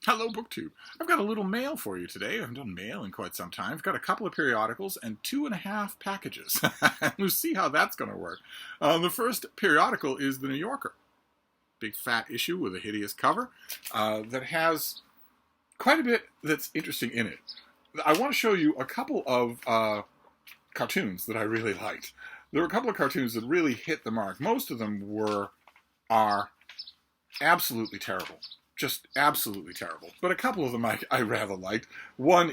Hello, BookTube. I've got a little mail for you today. I haven't done mail in quite some time. I've got a couple of periodicals and 2.5 packages. We'll see how that's going to work. The first periodical is The New Yorker. Big fat issue with a hideous cover that has quite a bit that's interesting in it. I want to show you a couple of cartoons that I really liked. There were a couple of cartoons that really hit the mark. Most of them are absolutely terrible. Just absolutely terrible. But a couple of them I rather liked. One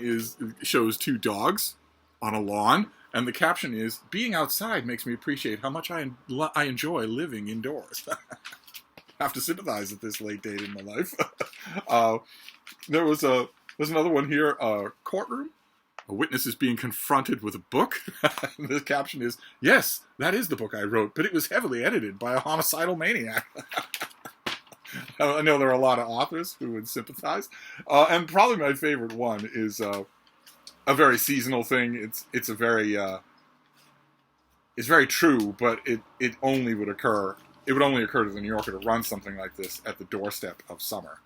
shows two dogs on a lawn, and the caption is, "Being outside makes me appreciate how much I enjoy living indoors." I have to sympathize at this late date in my life. There's another one here, courtroom. A witness is being confronted with a book. The caption is, "Yes, that is the book I wrote, but it was heavily edited by a homicidal maniac." I know there are a lot of authors who would sympathize. And probably my favorite one is a very seasonal thing. It's very true, but it only would occur. It would only occur to the New Yorker to run something like this at the doorstep of summer.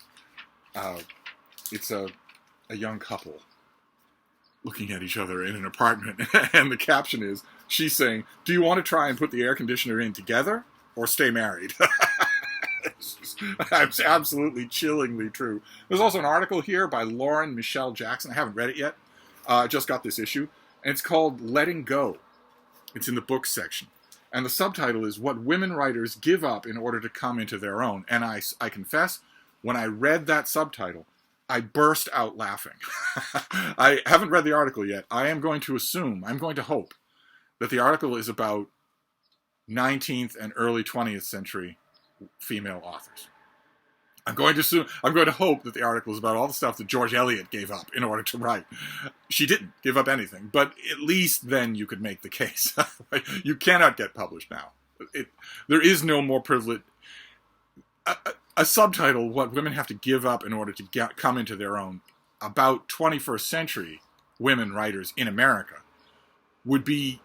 It's a young couple looking at each other in an apartment, and the caption is, she's saying, "Do you want to try and put the air conditioner in together or stay married?" It's absolutely chillingly true. There's also an article here by Lauren Michelle Jackson. I haven't read it yet. I just got this issue. And it's called Letting Go. It's in the books section. And the subtitle is What Women Writers Give Up in Order to Come into Their Own. And I confess, when I read that subtitle, I burst out laughing. I haven't read the article yet. I'm going to hope that the article is about 19th and early 20th century female authors. I'm going to hope that the article is about all the stuff that George Eliot gave up in order to write. She didn't give up anything, but at least then you could make the case. You cannot get published now. There is no more privilege. A subtitle, What Women Have to Give Up in Order to Come into Their Own, about 21st century women writers in America, would be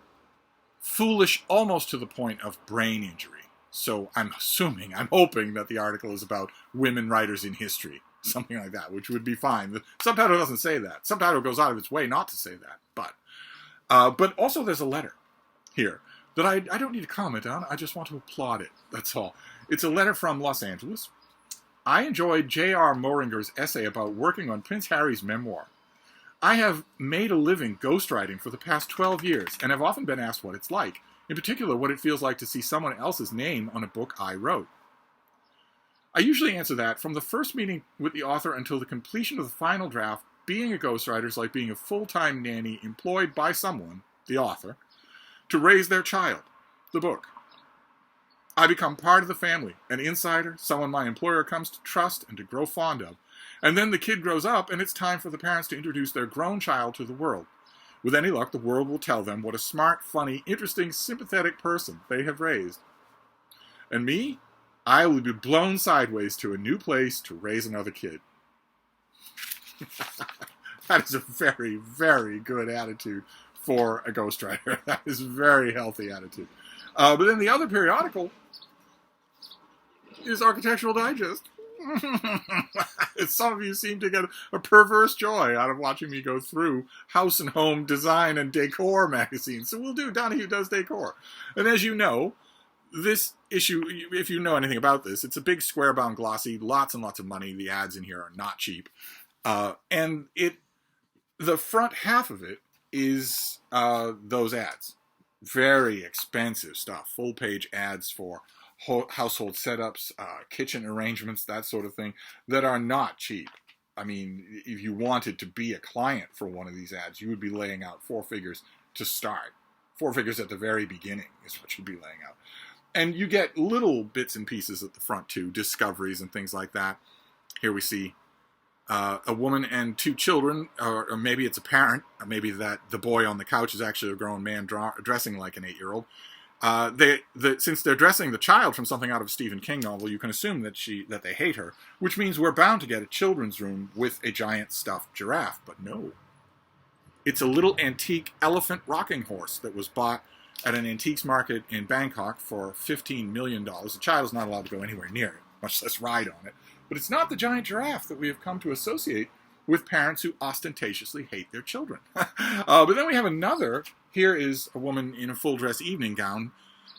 foolish almost to the point of brain injury. So I'm hoping that the article is about women writers in history, something like that, which would be fine. The subtitle doesn't say that. Subtitle goes out of its way not to say that. But also there's a letter here that I don't need to comment on. I just want to applaud it. That's all. It's a letter from Los Angeles. I enjoyed J.R. Moringer's essay about working on Prince Harry's memoir. I have made a living ghostwriting for the past 12 years and have often been asked what it's like. In particular, what it feels like to see someone else's name on a book I wrote. I usually answer that from the first meeting with the author until the completion of the final draft, being a ghostwriter is like being a full-time nanny employed by someone, the author, to raise their child, the book. I become part of the family, an insider, someone my employer comes to trust and to grow fond of. And then the kid grows up and it's time for the parents to introduce their grown child to the world. With any luck, the world will tell them what a smart, funny, interesting, sympathetic person they have raised. And me? I will be blown sideways to a new place to raise another kid. That is a very, very good attitude for a ghostwriter. That is a very healthy attitude. But then the other periodical is Architectural Digest. Some of you seem to get a perverse joy out of watching me go through house and home design and decor magazines. So we'll do Donoghue Does Decor. And as you know, this issue, if you know anything about this, it's a big square-bound glossy, lots and lots of money. The ads in here are not cheap. And the front half of it is those ads. Very expensive stuff. Full-page ads for household setups, kitchen arrangements, that sort of thing, that are not cheap. I mean, if you wanted to be a client for one of these ads, you would be laying out 4 figures to start. 4 figures at the very beginning is what you'd be laying out. And you get little bits and pieces at the front too, discoveries and things like that. Here we see a woman and 2 children, or maybe it's a parent, or maybe that the boy on the couch is actually a grown man dressing like an 8-year-old. Since they're dressing the child from something out of a Stephen King novel, you can assume that they hate her, which means we're bound to get a children's room with a giant stuffed giraffe. But no. It's a little antique elephant rocking horse that was bought at an antiques market in Bangkok for $15 million. The child is not allowed to go anywhere near it, much less ride on it. But it's not the giant giraffe that we have come to associate with parents who ostentatiously hate their children. But then we have another. Here is a woman in a full dress evening gown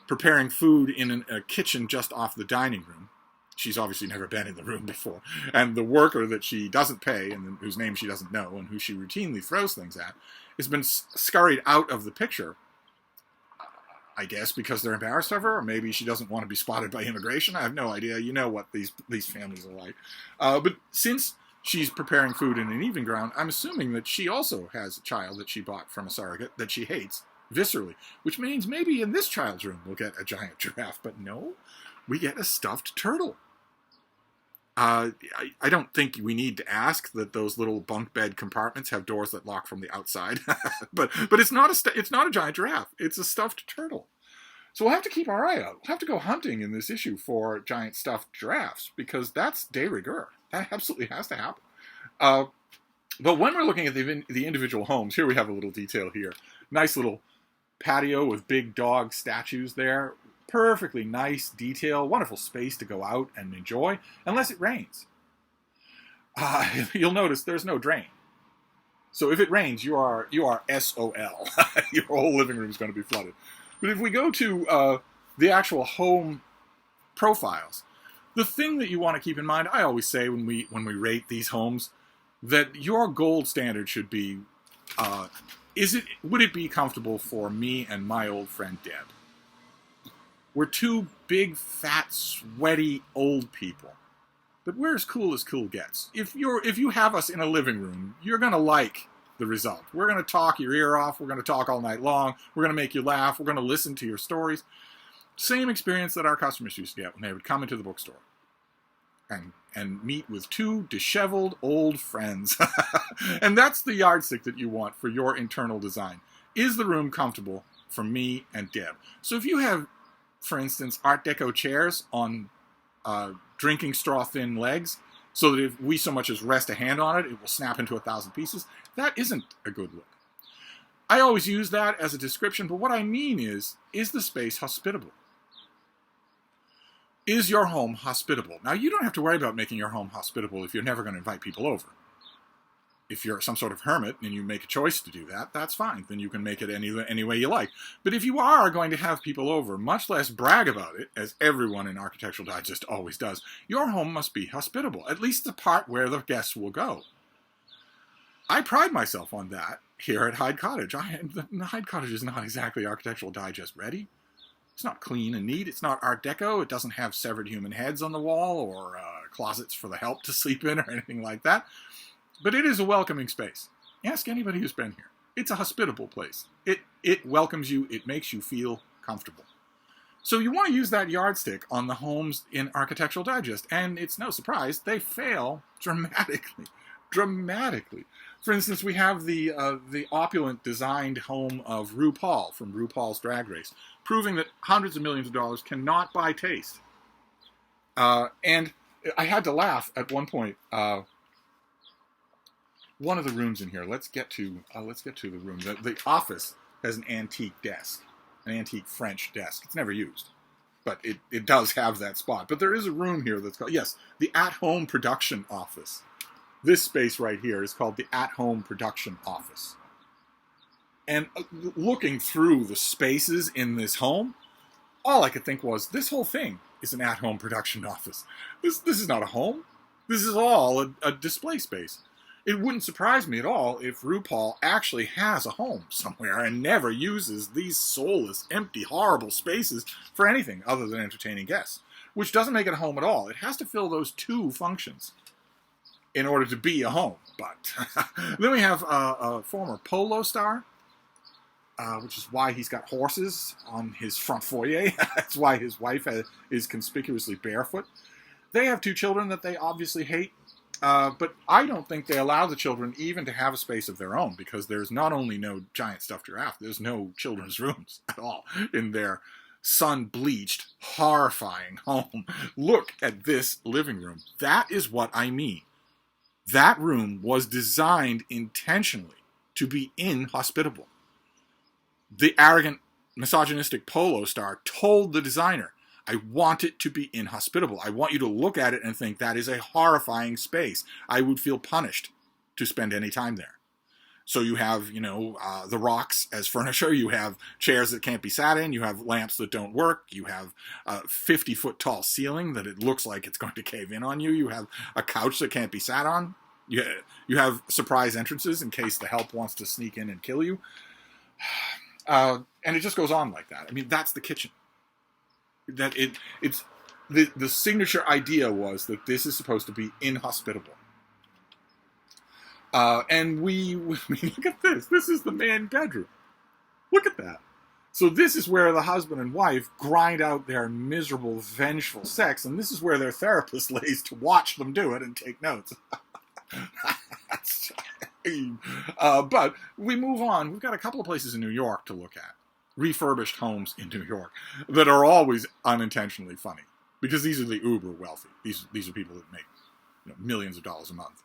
preparing food in a kitchen just off the dining room. She's obviously never been in the room before. And the worker that she doesn't pay, and whose name she doesn't know, and who she routinely throws things at, has been scurried out of the picture. I guess because they're embarrassed of her, or maybe she doesn't want to be spotted by immigration. I have no idea. You know what these families are like. But since she's preparing food in an evening gown, I'm assuming that she also has a child that she bought from a surrogate that she hates viscerally, which means maybe in this child's room we'll get a giant giraffe. But no, we get a stuffed turtle. I don't think we need to ask that those little bunk bed compartments have doors that lock from the outside. but it's not a giant giraffe. It's a stuffed turtle. So we'll have to keep our eye out. We'll have to go hunting in this issue for giant stuffed giraffes, because that's de rigueur. That absolutely has to happen. But when we're looking at the individual homes, here we have a little detail here. Nice little patio with big dog statues there. Perfectly nice detail, wonderful space to go out and enjoy, unless it rains. You'll notice there's no drain. So if it rains, you are SOL. Your whole living room is going to be flooded. But if we go to the actual home profiles, the thing that you want to keep in mind, I always say when we rate these homes, that your gold standard should be, would it be comfortable for me and my old friend Deb? We're two big, fat, sweaty, old people. But we're as cool gets. If you have us in a living room, you're going to like the result. We're going to talk your ear off. We're going to talk all night long. We're going to make you laugh. We're going to listen to your stories. Same experience that our customers used to get when they would come into the bookstore and meet with two disheveled old friends. And that's the yardstick that you want for your internal design. Is the room comfortable for me and Deb? So if you have, for instance, Art Deco chairs on drinking straw thin legs, so that if we so much as rest a hand on it, it will snap into 1,000 pieces, that isn't a good look. I always use that as a description, but what I mean is the space hospitable? Is your home hospitable? Now, you don't have to worry about making your home hospitable if you're never going to invite people over. If you're some sort of hermit and you make a choice to do that, that's fine. Then you can make it any way you like. But if you are going to have people over, much less brag about it, as everyone in Architectural Digest always does, your home must be hospitable, at least the part where the guests will go. I pride myself on that here at Hyde Cottage. The Hyde Cottage is not exactly Architectural Digest ready. It's not clean and neat. It's not Art Deco. It doesn't have severed human heads on the wall or closets for the help to sleep in or anything like that. But it is a welcoming space. Ask anybody who's been here. It's a hospitable place. It welcomes you. It makes you feel comfortable. So you want to use that yardstick on the homes in Architectural Digest. And it's no surprise, they fail dramatically. Dramatically. For instance, we have the opulent designed home of RuPaul from RuPaul's Drag Race, proving that hundreds of millions of dollars cannot buy taste. And I had to laugh at one point. One of the rooms in here. Let's get to the room. The office has an antique desk, an antique French desk. It's never used, but it does have that spot. But there is a room here that's called, yes, the at-home production office. This space right here is called the at-home production office. And looking through the spaces in this home, all I could think was, this whole thing is an at-home production office. This is not a home. This is all a display space. It wouldn't surprise me at all if RuPaul actually has a home somewhere and never uses these soulless, empty, horrible spaces for anything other than entertaining guests, which doesn't make it a home at all. It has to fill those two functions in order to be a home. But then we have a former polo star, which is why he's got horses on his front foyer. That's why his wife is conspicuously barefoot. They have two children that they obviously hate. But I don't think they allow the children even to have a space of their own, because there's not only no giant stuffed giraffe, there's no children's rooms at all in their sun-bleached, horrifying home. Look at this living room. That is what I mean. That room was designed intentionally to be inhospitable. The arrogant, misogynistic polo star told the designer, I want it to be inhospitable. I want you to look at it and think that is a horrifying space. I would feel punished to spend any time there. So you have, the rocks as furniture. You have chairs that can't be sat in. You have lamps that don't work. You have a 50-foot tall ceiling that it looks like it's going to cave in on you. You have a couch that can't be sat on. You have surprise entrances in case the help wants to sneak in and kill you. And it just goes on like that. I mean, that's the kitchen. It's the signature idea was that this is supposed to be inhospitable. And we look at this. This is the man bedroom. Look at that. So this is where the husband and wife grind out their miserable, vengeful sex, and this is where their therapist lays to watch them do it and take notes. But we move on. We've got a couple of places in New York to look at. Refurbished homes in New York that are always unintentionally funny. Because these are the uber wealthy. These are people that make millions of dollars a month.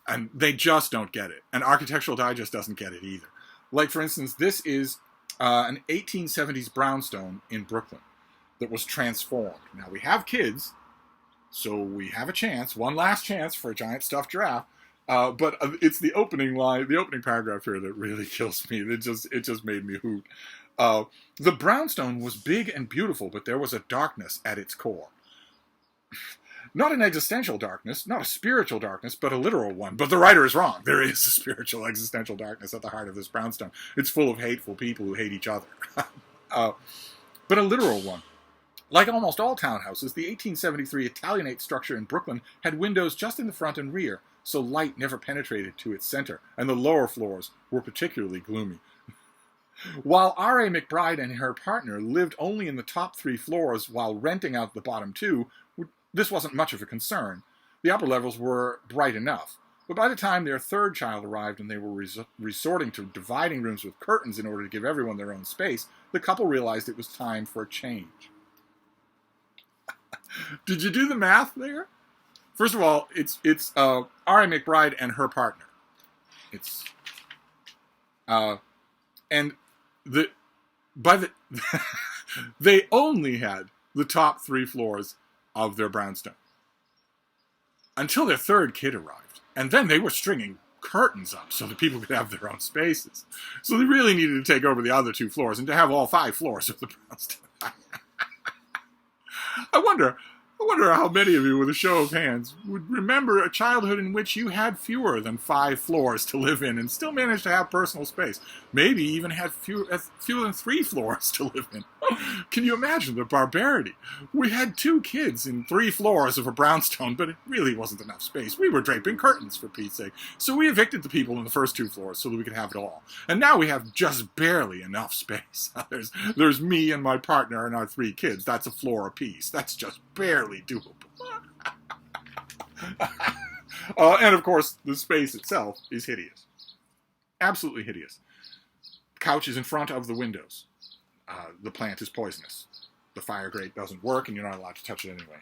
And they just don't get it. And Architectural Digest doesn't get it either. Like, for instance, this is an 1870s brownstone in Brooklyn that was transformed. Now, we have kids, so we have a chance, one last chance for a giant stuffed giraffe. But it's the opening line, the opening paragraph here that really kills me. It just made me hoot. The brownstone was big and beautiful, but there was a darkness at its core. Not an existential darkness, not a spiritual darkness, but a literal one. But the writer is wrong. There is a spiritual existential darkness at the heart of this brownstone. It's full of hateful people who hate each other. But a literal one. Like almost all townhouses, the 1873 Italianate structure in Brooklyn had windows just in the front and rear, so light never penetrated to its center, and the lower floors were particularly gloomy. While R.A. McBride and her partner lived only in the top 3 floors while renting out the bottom 2, this wasn't much of a concern. The upper levels were bright enough. But by the time their third child arrived and they were resorting to dividing rooms with curtains in order to give everyone their own space, the couple realized it was time for a change. Did you do the math there? First of all, it's R.A. McBride and her partner. They only had the top 3 floors of their brownstone until their third kid arrived, and then they were stringing curtains up so that people could have their own spaces. So they really needed to take over the other 2 floors and to have all 5 floors of the brownstone. I wonder how many of you, with a show of hands, would remember a childhood in which you had fewer than 5 floors to live in and still managed to have personal space. Maybe even had fewer than 3 floors to live in. Can you imagine the barbarity? We had 2 kids in 3 floors of a brownstone, but it really wasn't enough space. We were draping curtains, for Pete's sake. So we evicted the people in the first 2 floors so that we could have it all. And now we have just barely enough space. There's me and my partner and our 3 kids. That's a floor apiece. That's just barely doable. And of course, the space itself is hideous. Absolutely hideous. Couch is in front of the windows. The plant is poisonous. The fire grate doesn't work, and you're not allowed to touch it anyway.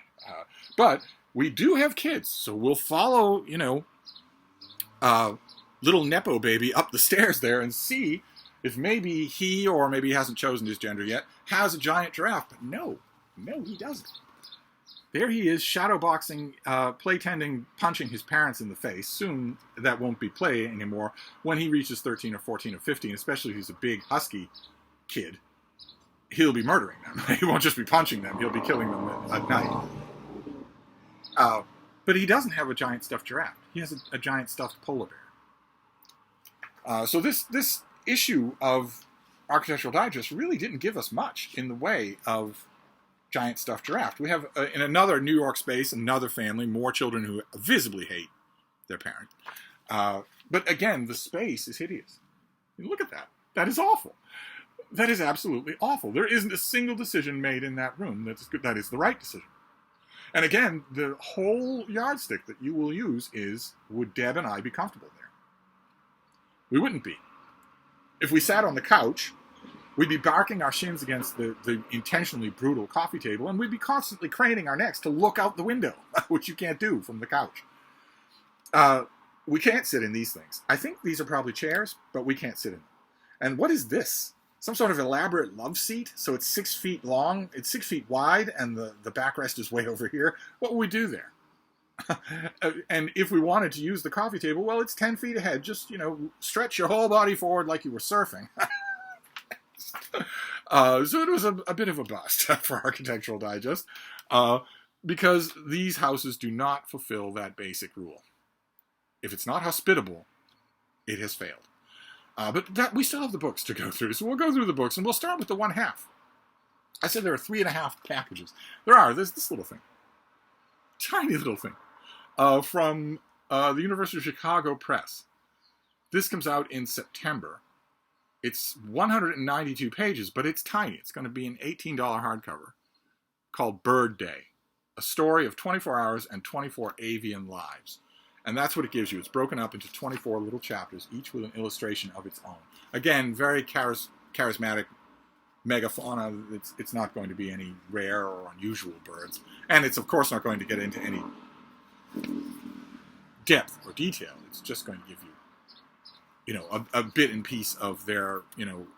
But we do have kids, so we'll follow, little Nepo baby up the stairs there and see if maybe he, or maybe he hasn't chosen his gender yet, has a giant giraffe. But no, he doesn't. There he is, shadowboxing, play-tending, punching his parents in the face. Soon that won't be play anymore. When he reaches 13 or 14 or 15, especially if he's a big, husky kid, he'll be murdering them. He won't just be punching them, he'll be killing them at night. But he doesn't have a giant stuffed giraffe. He has a giant stuffed polar bear. So this issue of Architectural Digest really didn't give us much in the way of giant stuffed giraffe. We have, in another New York space, another family, more children who visibly hate their parent. But again, the space is hideous. Look at that. That is awful. That is absolutely awful. There isn't a single decision made in that room that is the right decision. And again, the whole yardstick that you will use is, would Deb and I be comfortable there? We wouldn't be. If we sat on the couch, we'd be barking our shins against the intentionally brutal coffee table, and we'd be constantly craning our necks to look out the window, which you can't do from the couch. We can't sit in these things. I think these are probably chairs, but we can't sit in them. And what is this? some sort of elaborate love seat. So it's 6 feet long, it's 6 feet wide, and the backrest is way over here. What would we do there? And if we wanted to use the coffee table, well, it's 10 feet ahead. Just, stretch your whole body forward like you were surfing. So it was a bit of a bust for Architectural Digest, because these houses do not fulfill that basic rule. If it's not hospitable, it has failed. But we still have the books to go through, so we'll go through the books, and we'll start with the 1/2. I said there are 3.5 packages. There's this little thing. Tiny little thing. From the University of Chicago Press. This comes out in September. It's 192 pages, but it's tiny. It's going to be an $18 hardcover called Bird Day, a story of 24 hours and 24 avian lives. And that's what it gives you. It's broken up into 24 little chapters, each with an illustration of its own. Again, very charismatic megafauna. It's not going to be any rare or unusual birds. And it's, of course, not going to get into any depth or detail. It's just going to give you, a bit and piece of their,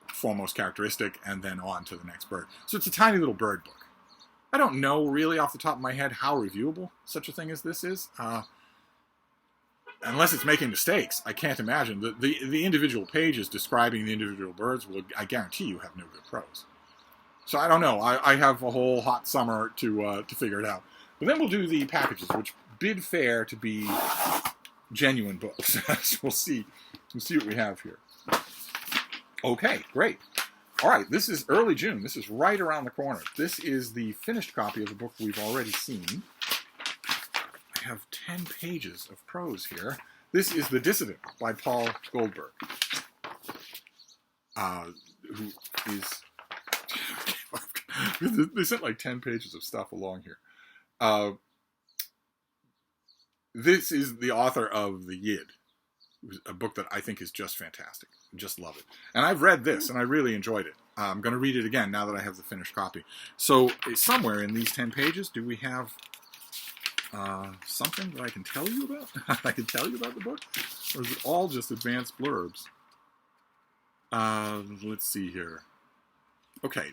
foremost characteristic, and then on to the next bird. So it's a tiny little bird book. I don't know really off the top of my head how reviewable such a thing as this is. Unless it's making mistakes, I can't imagine. The individual pages describing the individual birds will, I guarantee you, have no good prose. So I don't know. I have a whole hot summer to figure it out. But then we'll do the packages, which bid fair to be genuine books. So we'll see what we have here. Okay, great. All right, this is early June. This is right around the corner. This is the finished copy of the book we've already seen. I have 10 pages of prose here. This is The Dissident by Paul Goldberg, who is... They sent like 10 pages of stuff along here. This is the author of The Yid, a book that I think is just fantastic. I just love it. And I've read this, and I really enjoyed it. I'm going to read it again now that I have the finished copy. So somewhere in these 10 pages, do we have something that I can tell you about? I can tell you about the book? Or is it all just advanced blurbs? Let's see here. Okay,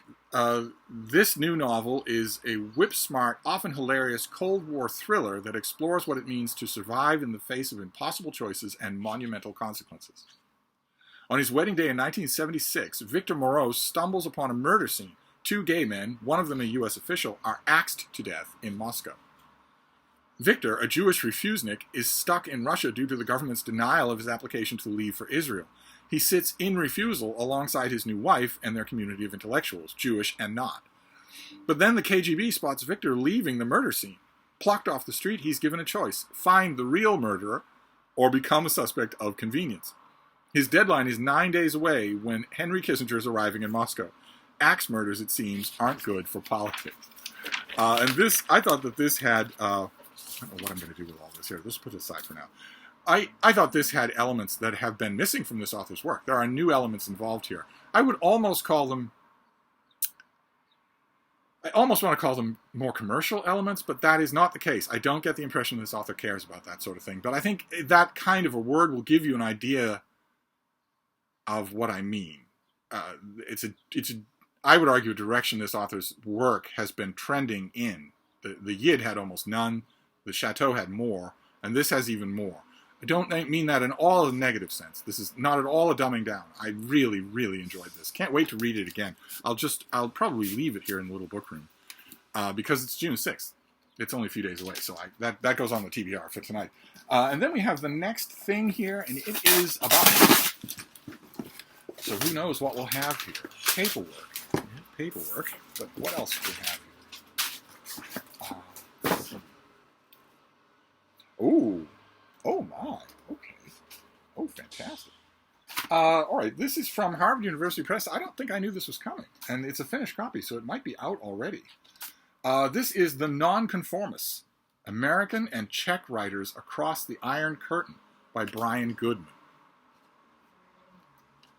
this new novel is a whip-smart, often hilarious Cold War thriller that explores what it means to survive in the face of impossible choices and monumental consequences. On his wedding day in 1976, Victor Moreau stumbles upon a murder scene. 2 gay men, one of them a U.S. official, are axed to death in Moscow. Victor, a Jewish refusenik, is stuck in Russia due to the government's denial of his application to leave for Israel. He sits in refusal alongside his new wife and their community of intellectuals, Jewish and not. But then the KGB spots Victor leaving the murder scene. Plucked off the street, he's given a choice: find the real murderer or become a suspect of convenience. His deadline is 9 days away when Henry Kissinger is arriving in Moscow. Axe murders, it seems, aren't good for politics. And this, I thought that this had... I don't know what I'm going to do with all this here. Let's put it aside for now. I thought this had elements that have been missing from this author's work. There are new elements involved here. I would almost call them... I almost want to call them more commercial elements, but that is not the case. I don't get the impression this author cares about that sort of thing. But I think that kind of a word will give you an idea of what I mean. It's I would argue, a direction this author's work has been trending in. The Yid had almost none. The Chateau had more. And this has even more. I don't mean that in all a negative sense. This is not at all a dumbing down. I really, really enjoyed this. Can't wait to read it again. I'll probably leave it here in the little book room because it's June 6th. It's only a few days away, so that goes on the TBR for tonight. And then we have the next thing here, and it is about... So who knows what we'll have here? Paperwork. But what else do we have here? Oh my. Okay. Oh, fantastic. All right, this is from Harvard University Press. I don't think I knew this was coming. And it's a finished copy, so it might be out already. This is The Nonconformists, American and Czech Writers Across the Iron Curtain by Brian Goodman.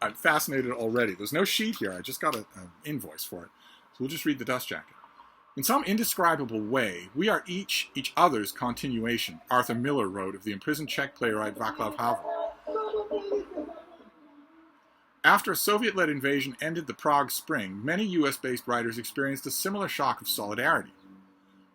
I'm fascinated already. There's no sheet here. I just got an invoice for it. So we'll just read the dust jacket. In some indescribable way, we are each other's continuation, Arthur Miller wrote of the imprisoned Czech playwright Václav Havel. After a Soviet-led invasion ended the Prague Spring, many US-based writers experienced a similar shock of solidarity.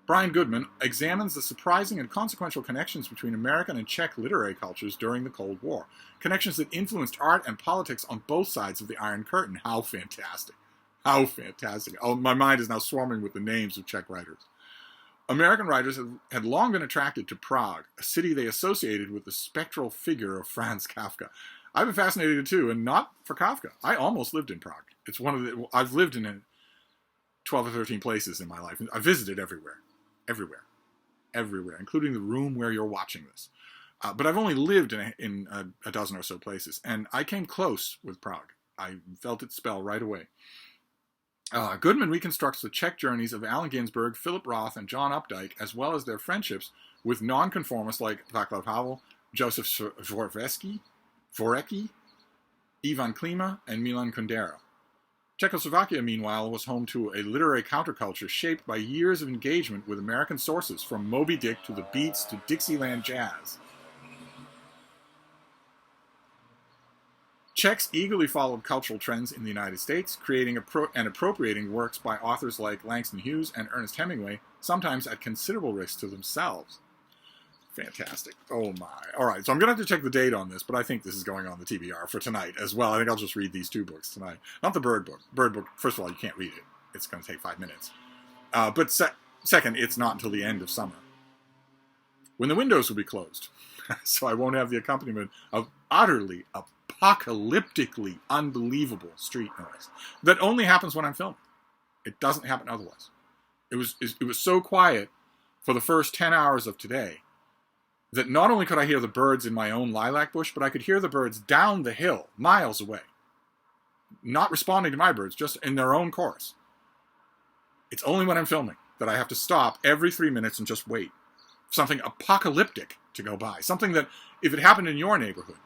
Brian Goodman examines the surprising and consequential connections between American and Czech literary cultures during the Cold War. Connections that influenced art and politics on both sides of the Iron Curtain. How fantastic. How fantastic. Oh, my mind is now swarming with the names of Czech writers. American writers had long been attracted to Prague, a city they associated with the spectral figure of Franz Kafka. I've been fascinated too, and not for Kafka. I almost lived in Prague. It's one of the, I've lived in 12 or 13 places in my life. I've visited everywhere, including the room where you're watching this. But I've only lived in a dozen or so places, and I came close with Prague. I felt its spell right away. Goodman reconstructs the Czech journeys of Allen Ginsberg, Philip Roth, and John Updike, as well as their friendships with nonconformists like Václav Havel, Josef Dvořáček, Ivan Klima, and Milan Kundera. Czechoslovakia, meanwhile, was home to a literary counterculture shaped by years of engagement with American sources, from Moby Dick to the Beats to Dixieland jazz. Czechs eagerly followed cultural trends in the United States, creating and appropriating works by authors like Langston Hughes and Ernest Hemingway, sometimes at considerable risk to themselves. Fantastic. Oh my. All right, so I'm going to have to check the date on this, but I think this is going on the TBR for tonight as well. I think I'll just read these two books tonight. Not the Bird book. Bird book, first of all, you can't read it. It's going to take 5 minutes. But second, it's not until the end of summer, when the windows will be closed. So I won't have the accompaniment of utterly apocalyptically unbelievable street noise that only happens when I'm filming. It doesn't happen otherwise. It was so quiet for the first 10 hours of today that not only could I hear the birds in my own lilac bush, but I could hear the birds down the hill, miles away, not responding to my birds, just in their own chorus. It's only when I'm filming that I have to stop every 3 minutes and just wait for something apocalyptic to go by. Something that, if it happened in your neighborhood,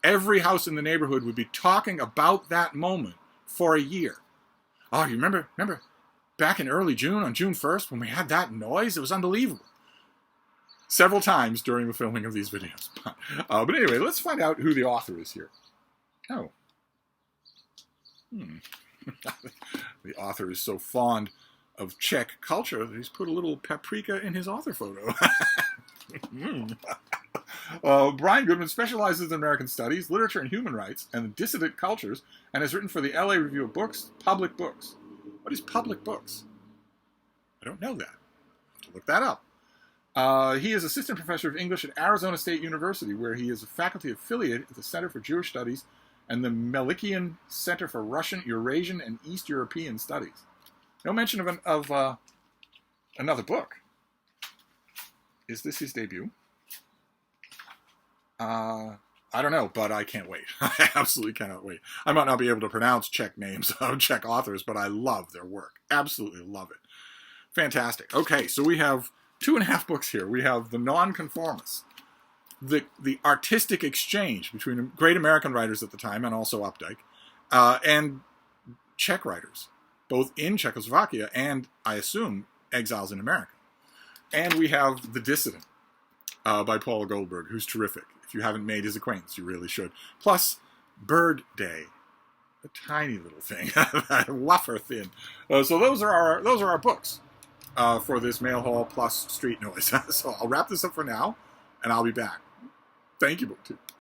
every house in the neighborhood would be talking about that moment for a year. Oh, you remember back in early June, on June 1st, when we had that noise? It was unbelievable. Several times during the filming of these videos. But anyway, let's find out who the author is here. Oh. The author is so fond of Czech culture that he's put a little paprika in his author photo. Brian Goodman specializes in American studies, literature and human rights, and dissident cultures, and has written for the LA Review of Books, Public Books. What is Public Books? I don't know that. I'll have to look that up. He is assistant professor of English at Arizona State University, where he is a faculty affiliate at the Center for Jewish Studies and the Melikian Center for Russian, Eurasian, and East European Studies. No mention of another book. Is this his debut? I don't know, but I can't wait. I absolutely cannot wait. I might not be able to pronounce Czech names of Czech authors, but I love their work. Absolutely love it. Fantastic. Okay, so we have 2.5 books here. We have The Nonconformists, the artistic exchange between great American writers at the time, and also Updike, and Czech writers, both in Czechoslovakia and, I assume, exiles in America. And we have The Dissident by Paula Goldberg, who's terrific. If you haven't made his acquaintance, you really should. Plus, Bird Day, a tiny little thing, wafer thin. So those are our books for this mail haul plus street noise. So I'll wrap this up for now, and I'll be back. Thank you, BookTube.